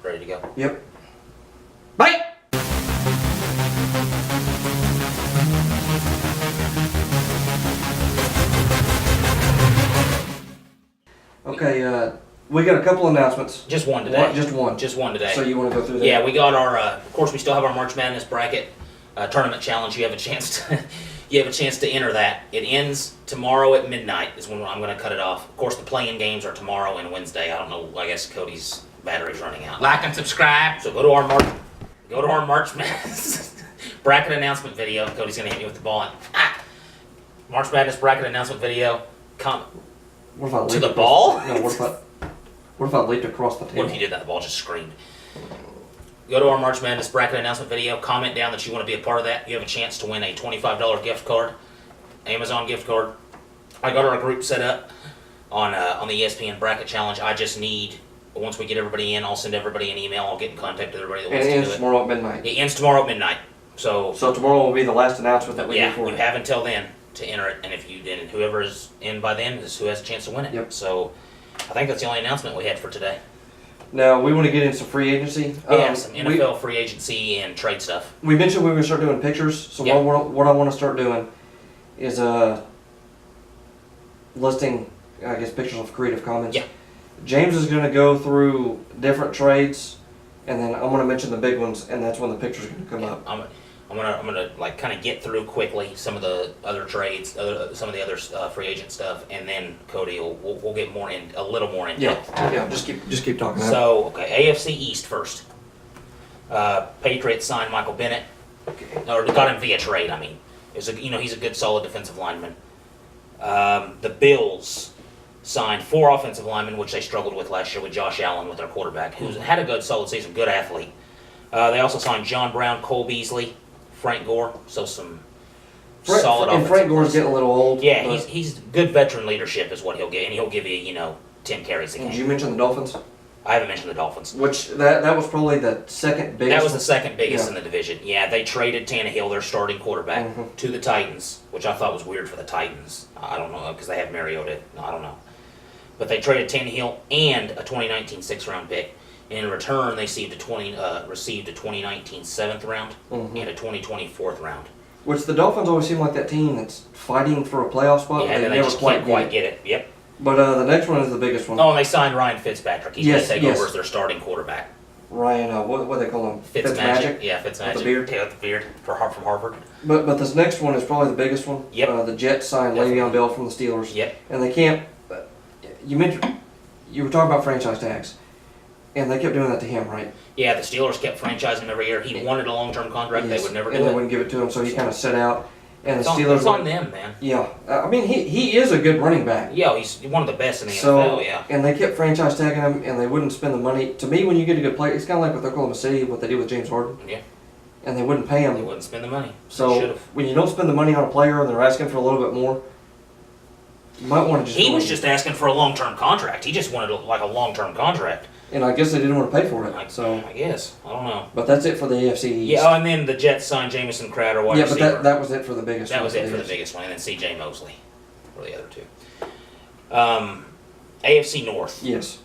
ready to go. Yep. Bye! Okay, we got a couple announcements. Just one today. Just one. Just one today. So you want to go through that? Yeah, we got our. Of course, we still have our March Madness bracket tournament challenge. You have a chance to. You have a chance to enter that. It ends tomorrow at midnight. Is when I'm going to cut it off. Of course, the playing games are tomorrow and Wednesday. I don't know. I guess Cody's battery's running out. Like and subscribe. So go to our March Madness bracket announcement video. Cody's going to hit me with the ball. March Madness bracket announcement video. What if I To leaped the across ball? No. What if I leaped across the table? What if you did that? The ball just screamed. Go to our March Madness bracket announcement video. Comment down that you want to be a part of that. You have a chance to win a $25 gift card, Amazon gift card. I got our group set up on the ESPN bracket challenge. I just need, once we get everybody in, I'll send everybody an email. I'll get in contact with everybody that And wants it to ends do it. tomorrow at midnight. It ends tomorrow at midnight. So tomorrow will be the last announcement that we do yeah, for you it. have until then to enter it, and if you didn't, whoever is in by then is who has a chance to win it. Yep. So I think that's the only announcement we had for today. Now we want to get into some free agency. Yeah, some NFL free agency and trade stuff. We mentioned we were going to start doing pictures. So Yeah. what I want to start doing is listing, I guess, pictures of Creative Commons. Yeah. James is going to go through different trades, and then I'm going to mention the big ones, and that's when the pictures are going to come up. I'm gonna like kind of get through quickly some of the other trades, some of the other free agent stuff, and then Cody we'll get more in a little more in depth. Yeah. Just keep talking. So okay, AFC East first. Patriots signed Michael Bennett, or got him via trade. I mean, he's a good solid defensive lineman. The Bills signed 4 offensive linemen, which they struggled with last year with Josh Allen, with their quarterback, who had a good solid season, good athlete. They also signed John Brown, Cole Beasley, Frank Gore, so some solid offensive. And Frank Gore's getting a little old. Yeah, but- he's good veteran leadership is what he'll get, and he'll give you 10 carries a And game. did you mention the Dolphins? I haven't mentioned the Dolphins. Which that was probably the second biggest. That was the second biggest Yeah. in the division. Yeah, they traded Tannehill, their starting quarterback, Mhm. to the Titans, which I thought was weird for the Titans. I don't know, because they have Mariota. I don't know. But they traded Tannehill and a 2019 6th-round pick. In return, they received a 2019 7th round Mhm. and a 2020 4th round. Which the Dolphins always seem like that team that's fighting for a playoff spot, Yeah, but and they they never just can't quite quite get it. Yep. But the next one is the biggest one. Oh, and they signed Ryan Fitzpatrick. He's going Yes, to take yes. over as their starting quarterback. Ryan, what do they call him? Fitzmagic. Yeah, Fitzmagic. With the beard. Yeah, with the beard from Harvard. But this next one is probably the biggest one. Yep. The Jets signed Definitely. Le'Veon Bell from the Steelers. Yep. And they can't. You mentioned you were talking about franchise tags, and they kept doing that to him, right? Yeah, the Steelers kept franchising him every year. He wanted a long-term contract. Yes. They would never and do they it. wouldn't give it to him, so he kind of set out. And It's the on, Steelers. it's on them, man. Yeah, I mean he is a good running back. Yeah, he's one of the best in the So NFL. Yeah. and they kept franchise tagging him, and they wouldn't spend the money. To me, when you get a good player, it's kind of like with Oklahoma City, what they did with James Harden. Yeah. And they wouldn't pay They him. wouldn't spend the money. So Should have. when you don't spend the money on a player and they're asking for a little bit more, you might want to just. He go was in. just asking for a long-term contract. He just wanted a long-term contract. And I guess they didn't want to pay for it. So, I guess. I don't know. but that's it for the AFC East. Yeah. Oh, and then the Jets signed Jamison Crowder, wide Yeah, but receiver. that was it for the biggest. That one was it for the East. biggest one, and then C.J. Mosley were the other two. AFC North. Yes.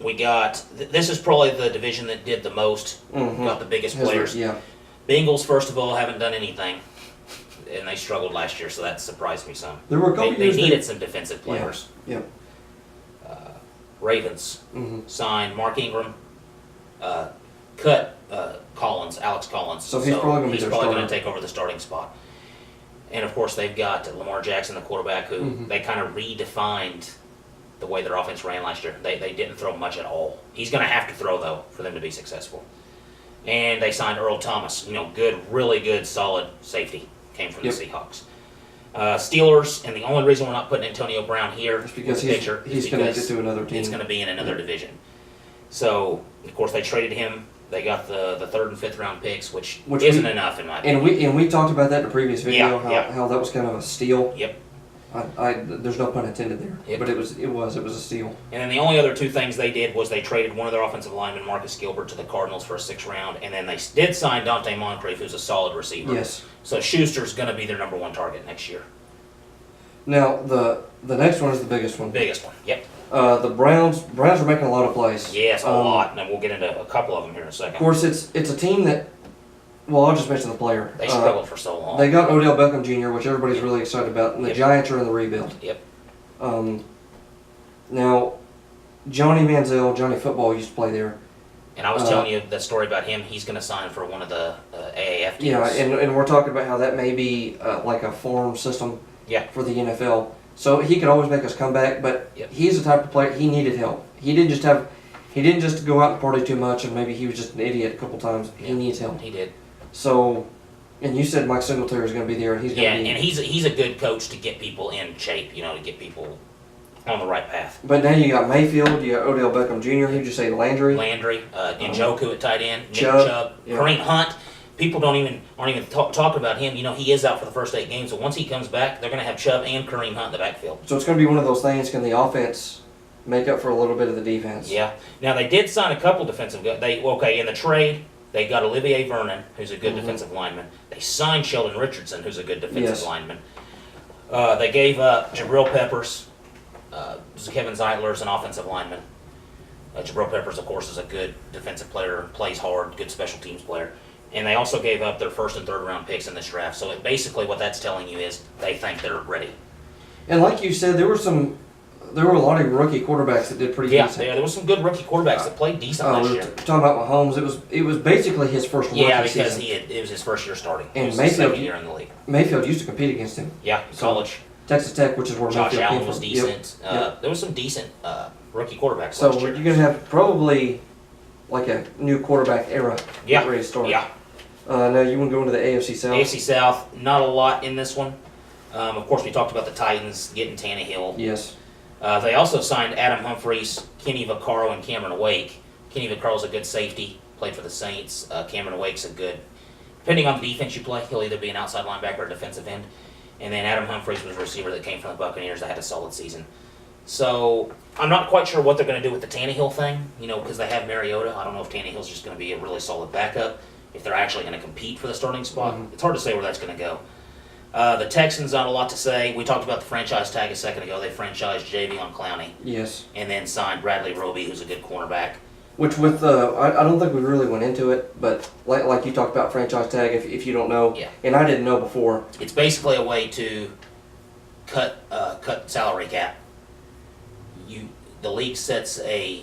We got. This is probably the division that did the most. Mm-hmm. Got the biggest players. Yeah. Bengals, first of all, haven't done anything, and they struggled last year, so that surprised me some. There were a couple They years. needed some defensive players. Yep. Ravens Mm-hmm. signed Mark Ingram, cut Alex Collins. So he's probably gonna be their going starter. to take over the starting spot. And of course, they've got Lamar Jackson, the quarterback, who Mhm. they kind of redefined the way their offense ran last year. They didn't throw much at all. He's going to have to throw, though, for them to be successful. And they signed Earl Thomas, really good, solid safety. Came from Yep. the Seahawks. Steelers, and the only reason we're not putting Antonio Brown here It's because in the picture he's is connected because to another team. it's going to be in another division. So, of course, they traded him. They got the 3rd and 5th round picks, which isn't enough in my opinion. And we talked about that in the previous video. Yeah, how that was kind of a steal. Yep. There's no pun intended there. Yep. But it was a steal. And then the only other two things they did was they traded one of their offensive linemen, Marcus Gilbert, to the Cardinals for a 6th round, and then they did sign Dante Moncrief, who's a solid receiver. Yes. So Schuster's going to be their number 1 target next year. Now the next one is the biggest one. Biggest one. Yep. The Browns are making a lot of plays. Yes, a lot, and then we'll get into a couple of them here in a second. Of course, it's a team that. Well, I'll just mention the player. They struggled for so long. They got Odell Beckham Jr., which everybody's really excited about, and the Yep. Giants are in the rebuild. Yep. Now, Johnny Manziel, Johnny Football used to play there. And I was telling you that story about him. He's going to sign for one of the AAF teams. Yeah, and we're talking about how that may be like a farm system Yeah. for the NFL. So he could always make us come back, but Yep. he's the type of player, he needed help. He didn't just go out and party too much and maybe he was just an idiot a couple times. He Yeah. needs help. He did. So, and you said Mike Singletary is going to be there, and he's Yeah, going to be. and he's a good coach to get people in shape, to get people on the right path. But now you got Mayfield, you got Odell Beckham Jr. Who'd you say, Landry? Landry, Njoku at tight end, Nick Chubb, Chubb, yeah. Kareem Hunt. People aren't even talking about him. He is out for the first 8 games, so once he comes back, they're going to have Chubb and Kareem Hunt in the backfield. So it's going to be one of those things. Can the offense make up for a little bit of the defense? Yeah. Now they did sign a couple defensive guys. In the trade they got Olivier Vernon, who's a good defensive lineman. They signed Sheldon Richardson, who's a good defensive Yes. lineman. They gave up Jabril Peppers. Kevin Zeitler's an offensive lineman. Jabril Peppers, of course, is a good defensive player, plays hard, good special teams player. And they also gave up their 1st and 3rd round picks in this draft. So basically what that's telling you is they think they're ready. And like you said, there were a lot of rookie quarterbacks that did pretty Yeah, decent. there was some good rookie quarterbacks that played decent We last were year. talking about Mahomes. It was basically his first rookie Yeah, because season. it was his first year starting. And It was his Mayfield- second year in the league. Mayfield used to compete against him. Yeah, college. Texas Tech, which is where Josh Mayfield Allen came was from. decent. Yep. There was some decent rookie quarterbacks So last you're year. going to have probably like a new quarterback era Yeah, ready to start. yeah. Now you want to go into the AFC South? AFC South, not a lot in this one. Of course, we talked about the Titans getting Tannehill. Yes. They also signed Adam Humphries, Kenny Vaccaro, and Cameron Wake. Kenny Vaccaro's a good safety, played for the Saints. Cameron Wake's a good, depending on the defense you play, he'll either be an outside linebacker or defensive end. And then Adam Humphries was a receiver that came from the Buccaneers that had a solid season. So I'm not quite sure what they're going to do with the Tannehill thing, because they have Mariota. I don't know if Tannehill's just going to be a really solid backup, if they're actually going to compete for the starting spot. Mhm. It's hard to say where that's going to go. The Texans, not a lot to say. We talked about the franchise tag a second ago. They franchised Javion Clowney Yes. and then signed Bradley Roby, who's a good cornerback. Which with I don't think we really went into it, but like you talked about franchise tag, if you don't know, Yeah. and I didn't know before. It's basically a way to cut salary cap. The league sets a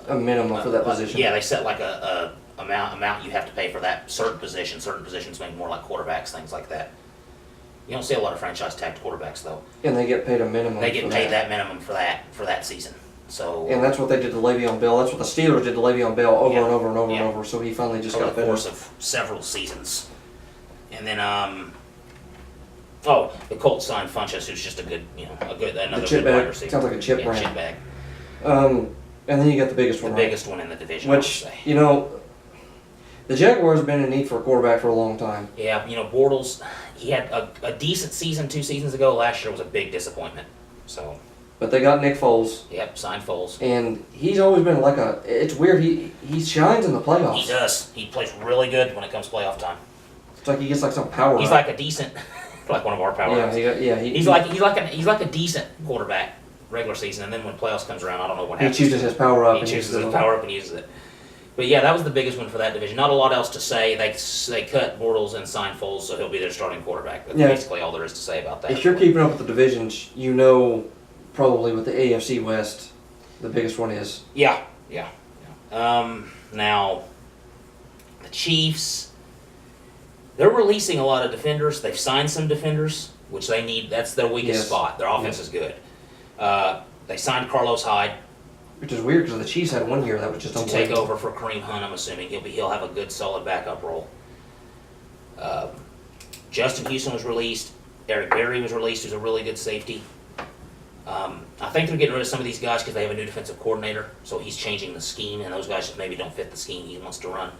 A minimum for that position. Yeah, they set like a amount you have to pay for that certain position. Certain positions make more like quarterbacks, things like that. You don't see a lot of franchise tagged quarterbacks though. And they get paid a minimum. They get for paid that minimum for that season. So And that's what they did to Le'Veon Bell. That's what the Steelers did to Le'Veon Bell over Yeah. and over and over Yeah. and over. So he finally just over got the better. course of several seasons. And then the Colts signed Funchess, who's just another The good chip wide bag receiver. sounds like a chip Yeah, brand. chip bag. And then you got the biggest The one, right? biggest one in the division, I would Which say. the Jaguars have been in need for a quarterback for a long time. Yeah, Bortles, he had a decent season 2 seasons ago. Last year was a big disappointment. So, But they got Nick Foles, yep, signed Foles. and he's always been like it's weird. He shines in the playoffs. He does. He plays really good when it comes playoff time. It's like he gets like some power. He's up. like a decent, like one of our power. He's like a decent quarterback regular season, and then when playoffs comes around, I don't know what he happens. chooses his power up. He and chooses uses his it. power up and uses it. But yeah, that was the biggest one for that division. Not a lot else to say. They cut Bortles and signed Foles, so he'll be their starting quarterback. That's Yeah. basically all there is to say about that. If you're keeping up with the divisions, probably with the AFC West, the biggest one is. Yeah. Now, the Chiefs, they're releasing a lot of defenders. They've signed some defenders, which they need. That's their weakest Yes. spot. Their offense is good. They signed Carlos Hyde Which is weird because the Chiefs had 1 year that was just to take unbelievable. over for Kareem Hunt. I'm assuming he'll have a good, solid backup role. Justin Houston was released. Eric Berry was released, who's a really good safety. I think they're getting rid of some of these guys because they have a new defensive coordinator, so he's changing the scheme, and those guys just maybe don't fit the scheme he wants to run.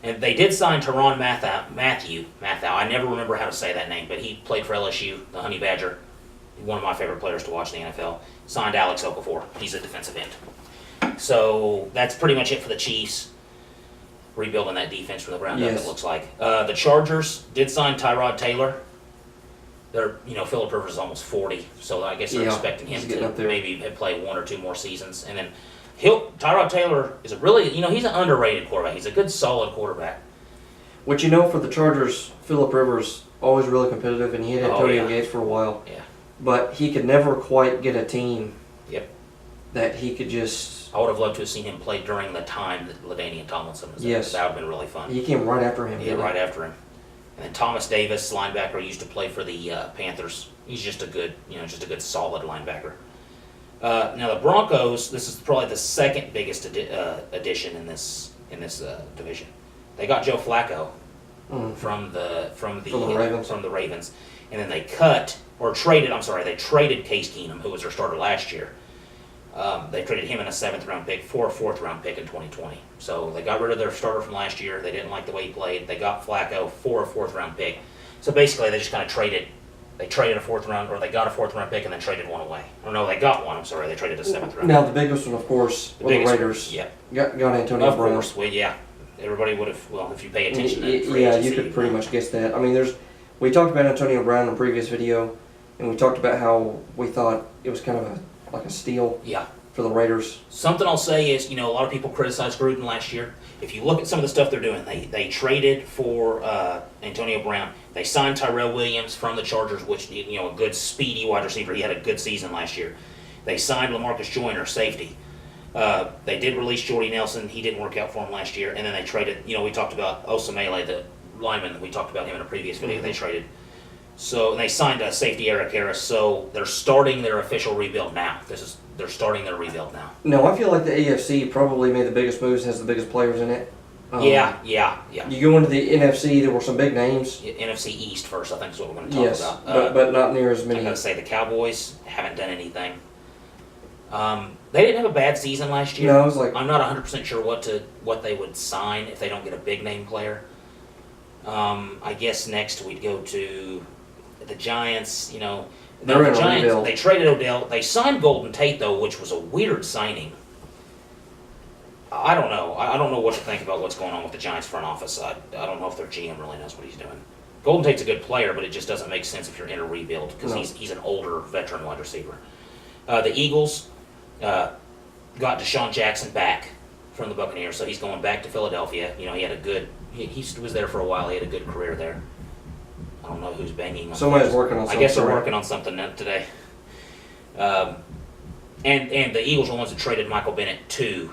And they did sign Teron Matthew. I never remember how to say that name, but he played for LSU, the Honey Badger. One of my favorite players to watch in the NFL. Signed Alex Okafor. He's a defensive end. So that's pretty much it for the Chiefs. Rebuilding that defense from the ground up, Yes. it looks like. The Chargers did sign Tyrod Taylor. Phillip Rivers is almost 40, so I guess they're Yeah, expecting him he's getting up to there. maybe play 1 or 2 more seasons. And then Tyrod Taylor is a really, he's an underrated quarterback. He's a good, solid quarterback. Which, for the Chargers, Phillip Rivers, always really competitive, and he had Antonio yeah. Gates for a while. Yeah. But he could never quite get a team Yep. that he could just... I would have loved to have seen him play during the time that LaDainian Tomlinson was there. Yes. That would have been really fun. He came right after him. Yeah, didn't he? right after him. And then Thomas Davis, linebacker, used to play for the Panthers. He's just a good, solid linebacker. Now the Broncos, this is probably the second biggest addition in this division. They got Joe Flacco Mm. from the Ravens. from the Ravens, and then they traded Case Keenum, who was their starter last year. They traded him in a 7th round pick for a 4th round pick in 2020. So they got rid of their starter from last year. They didn't like the way he played. They got Flacco for a 4th round pick. So basically, they just kind of traded. They traded a 4th round, or they got a 4th round pick and then traded one away. Or no, they got one. I'm sorry, they traded a 7th round. Now, the biggest one, of course, were the biggest one, Raiders. yeah. Got Antonio Of Brown. course, well, yeah. Everybody would have. Well, if you pay attention to free Yeah, agency, you could pretty much guess that. I mean, we talked about Antonio Brown in a previous video, and we talked about how we thought it was kind of like a steal Yeah. for the Raiders. Something I'll say is, a lot of people criticized Gruden last year. If you look at some of the stuff they're doing, they traded for Antonio Brown. They signed Tyrell Williams from the Chargers, which, a good speedy wide receiver. He had a good season last year. They signed LaMarcus Joyner, safety. They did release Jordy Nelson. He didn't work out for them last year. And then they traded, we talked about Osamele, the lineman. We talked about him in a previous video. They traded. So, and they signed a safety, Eric Harris. So they're starting their official rebuild now. They're starting their rebuild now. No, I feel like the AFC probably made the biggest moves, has the biggest players in it. Yeah. You go into the NFC, there were some big names. NFC East first, I think is what we're going to talk Yes, about. but not near as I'm many. going to say the Cowboys haven't done anything. They didn't have a bad season last year. No, it was like I'm not 100% sure what they would sign if they don't get a big name player. I guess next we'd go to the Giants. They're in the a Giants. rebuild. They traded Odell. They signed Golden Tate though, which was a weird signing. I don't know. I don't know what to think about what's going on with the Giants front office. I don't know if their GM really knows what he's doing. Golden Tate's a good player, but it just doesn't make sense if you're in a rebuild because No. he's an older veteran wide receiver. The Eagles got Deshaun Jackson back from the Buccaneers, so he's going back to Philadelphia. He had a good. He was there for a while. He had a good career there. I don't know who's banging on. somebody's things. working on I something. guess they're working on something today. And the Eagles are the ones that traded Michael Bennett to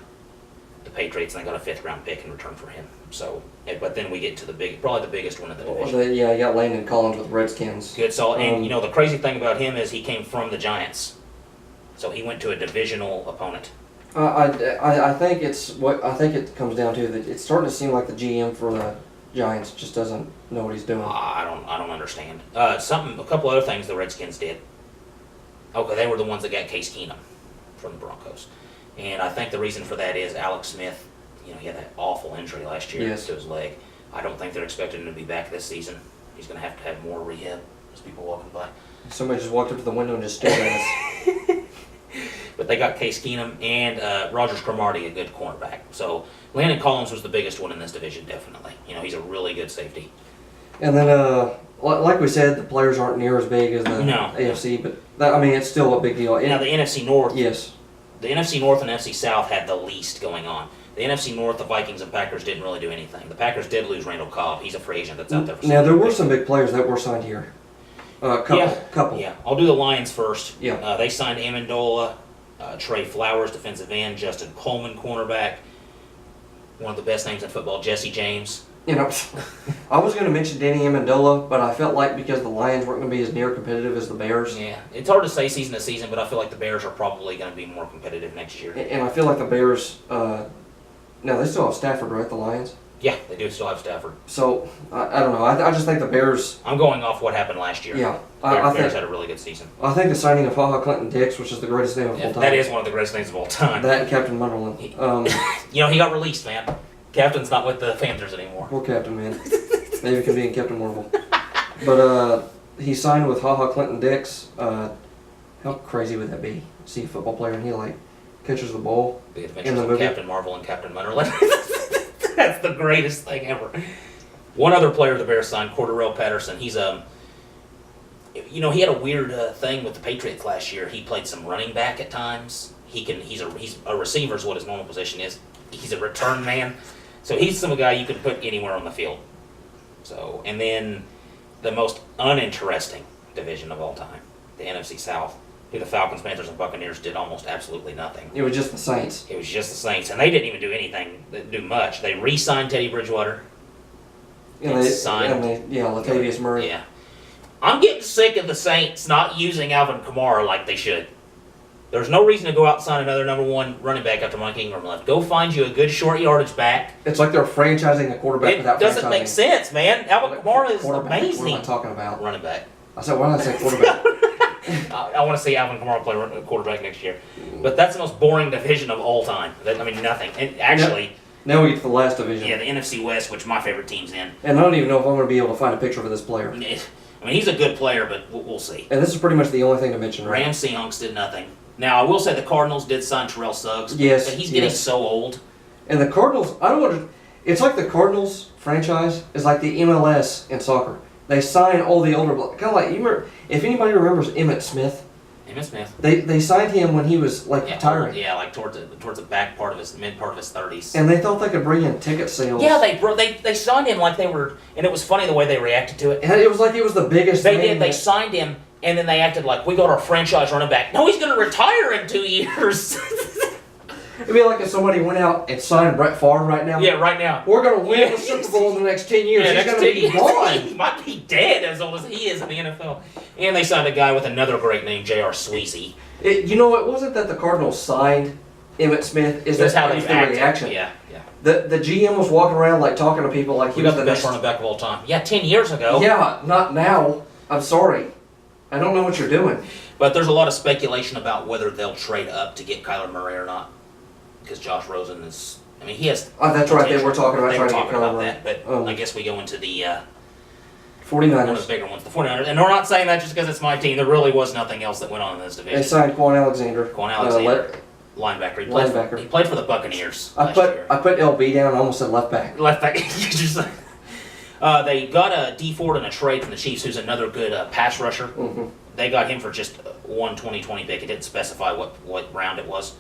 the Patriots, and they got a 5th round pick in return for him. So, but then we get to probably the biggest one in the division. Yeah, you got Landon Collins with the Redskins. Good, solid. And the crazy thing about him is he came from the Giants, so he went to a divisional opponent. I think I think it comes down to that it's starting to seem like the GM for the Giants just doesn't know what he's doing. I don't understand. A couple other things the Redskins did. Okay, they were the ones that got Case Keenum from the Broncos, and I think the reason for that is Alex Smith. He had that awful injury last year Yes. to his leg. I don't think they're expecting him to be back this season. He's going to have more rehab. There's people walking by. Somebody just walked up to the window and just stared at us. But they got Case Keenum and Rogers Cromartie, a good cornerback. So Landon Collins was the biggest one in this division, definitely. He's a really good safety. And then, like we said, the players aren't near as big as the No. AFC, but it's still a big deal. Now the NFC North, Yes. the NFC North and NFC South had the least going on. The NFC North, the Vikings and Packers didn't really do anything. The Packers did lose Randall Cobb. He's a free agent that's out there for Now there were years. some big players that were signed here. Couple. Yeah, I'll do the Lions first. Yeah. They signed Amendola, Trey Flowers, defensive end, Justin Coleman, cornerback. One of the best names in football, Jesse James. I was going to mention Danny Amendola, but I felt like because the Lions weren't going to be as near competitive as the Bears, Yeah, it's hard to say season to season, but I feel like the Bears are probably going to be more competitive next year. and I feel like the Bears. Now they still have Stafford, right? The Lions. Yeah, they do still have Stafford. So I don't know. I just think the Bears. I'm going off what happened last year. Yeah, Bears think had a really good season. I think the signing of HaHa Clinton Dix, which is the greatest name of all time. That is one of the greatest names of all time. That and Captain Munderland. He got released, man. Captain's not with the Panthers anymore. Poor Captain, man. Maybe it could be in Captain Marvel. But he signed with HaHa Clinton Dix. How crazy would that be? See a football player and he catches the ball. The In Adventures the of movie. Captain Marvel and Captain Munderland. That's the greatest thing ever. One other player the Bears signed, Cordarrelle Patterson. He's you know, he had a weird thing with the Patriots last year. He played some running back at times. He's a receiver is what his normal position is. He's a return man, so he's some guy you could put anywhere on the field. So, and then the most uninteresting division of all time, the NFC South, who the Falcons, Panthers, and Buccaneers did almost absolutely nothing. It was just the Saints. It was just the Saints, and they didn't even do much. They re-signed Teddy Bridgewater. Latavius Murray. Yeah. I'm getting sick of the Saints not using Alvin Kamara like they should. There's no reason to go out and sign another number one running back after Mike Ingram left. Go find you a good short yardage back. It's like they're franchising a quarterback It without doesn't franchising. make sense, man. Alvin Kamara is Quarterback? amazing. What am I talking about? Running back. I said, why did I say quarterback? I want to see Alvin Kamara play quarterback next year. But that's the most boring division of all time. Nothing. And actually, Now we get to the last division. yeah, the NFC West, which my favorite team's in. And I don't even know if I'm going to be able to find a picture of this player. I mean, he's a good player, but we'll see. And this is pretty much the only thing to mention, right? Rams Seahawks did nothing. Now, I will say the Cardinals did sign Terrell Suggs. Yes, But he's getting yes. so old. And the Cardinals, I don't want to. It's like the Cardinals franchise is like the MLS in soccer. They sign all the older, kind of like you remember. If anybody remembers Emmitt Smith, Emmitt Smith. they signed him when he was like Yeah, retiring, yeah, like towards the back part of his mid part of his 30s. and they thought they could bring in ticket sales. Yeah, they signed him like they were, and it was funny the way they reacted to it. And it was like it was the biggest. They name did. They that- signed him, and then they acted like we got our franchise running back. No, he's going to retire in 2 years. It'd be like if somebody went out and signed Brett Favre right now. yeah, right now. We're gonna win Yeah. the Super Bowl in the next 10 years. Yeah, He's next gonna 10 be years, gone. he might be dead as old as he is in the NFL. And they signed a guy with another great name, J.R. Sweezy. You know, it wasn't that the Cardinals signed Emmitt Smith. Is That's that how it they was the acted. reaction? Yeah, yeah. The GM was walking around like talking to people like he He was was the the best next. running back of all time. Yeah, 10 years ago. Yeah, not now. I'm sorry. I don't know what you're doing. But there's a lot of speculation about whether they'll trade up to get Kyler Murray or not. Because Josh Rosen is, I mean, he has. Oh, that's right. They were talking about They were trying to talking get about Kyler that, but Oh. I guess we go into the one of the 49ers. bigger ones, the 49ers. And we're not saying that just because it's my team. There really was nothing else that went on in this They division. signed Quan Alexander. Quan Alexander, linebacker. linebacker. He played for the Buccaneers I last put year. I put LB down. I almost said left back. Left back. They got a D Ford in a trade from the Chiefs, who's another good pass rusher. Mm-hmm. They got him for just one 2020 pick. It didn't specify what round it was.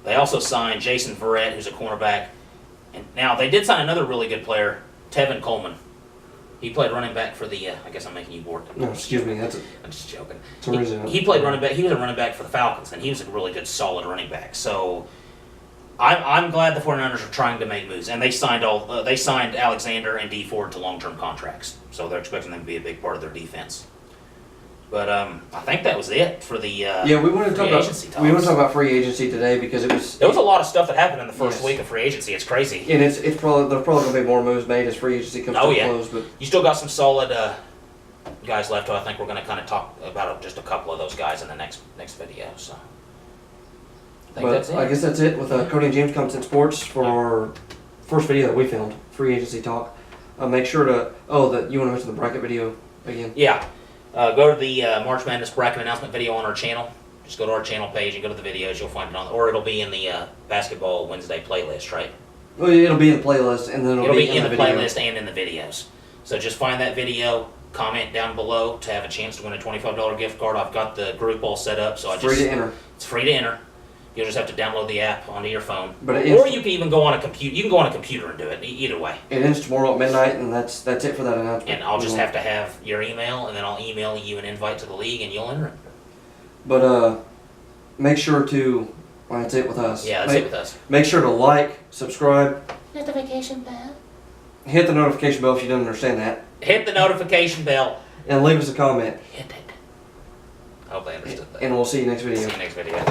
They also signed Jason Verrett, who's a cornerback. And now they did sign another really good player, Tevin Coleman. He played running back for the. I guess I'm making you bored. No, excuse me. That's I'm just joking. It's original. He played running back. He was a running back for the Falcons, and he was a really good, solid running back. So I'm glad the 49ers are trying to make moves, and they signed they signed Alexander and D Ford to long-term contracts. So they're expecting them to be a big part of their defense. But I think that was it for the yeah. We want to talk free agency about we want talks. to talk about free agency today because it was. There was a lot of stuff that happened in the first Yes. week of free agency. It's crazy. And it's probably there's probably gonna be more moves made as free agency comes Oh, to a yeah. close. But You still got some solid guys left. I think we're going to kind of talk about just a couple of those guys in the next video. So I think that's it. I guess that's it with Cody and James Compton Sports for our first video that we filmed, free agency talk. Make sure to that you want to mention the bracket video again. Yeah. Go to the March Madness bracket announcement video on our channel. Just go to our channel page and go to the videos. You'll find it on, or it'll be in the Basketball Wednesday playlist, right? Well, it'll be in the playlist and then It'll be in the video. playlist and in the videos. So just find that video, comment down below to have a chance to win a $25 gift card. I've got the group all set up, so It's free to enter. it's free to enter. You'll just have to download the app onto your phone, But it or is- you can even go on a computer. You can go on a computer and do it. Either way. It ends tomorrow at midnight, and that's it for that announcement. And I'll just have to have your email, and then I'll email you an invite to the league, and you'll enter it. But make sure to. Well, that's it with us. Yeah, that's it with us. Make sure to like, subscribe, Notification bell. hit the notification bell if you don't understand that, Hit the notification bell. and leave us a comment. Hit it. I hope they understood that. And we'll see you next video. See you next video.